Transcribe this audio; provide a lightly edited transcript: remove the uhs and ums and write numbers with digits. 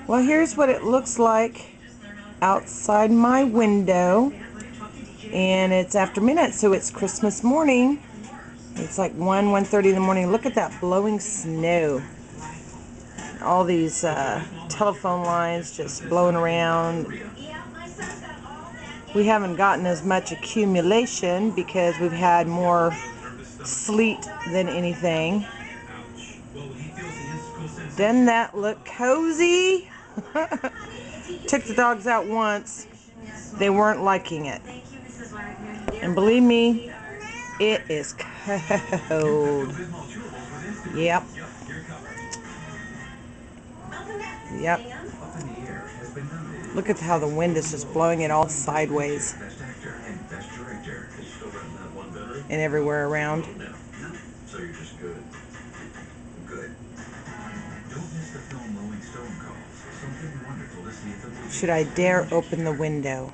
Well, here's what it looks like outside my window, and it's after midnight, so it's Christmas morning. It's like 1:30 in the morning. Look at that blowing snow. All these telephone lines just blowing around. We haven't gotten as much accumulation because we've had more sleet than anything. Doesn't that look cozy? Took the dogs out once. They weren't liking it. And believe me, it is cold. Yep. Yep. Look at how the wind is just blowing it all sideways and everywhere around. Should I dare open the window?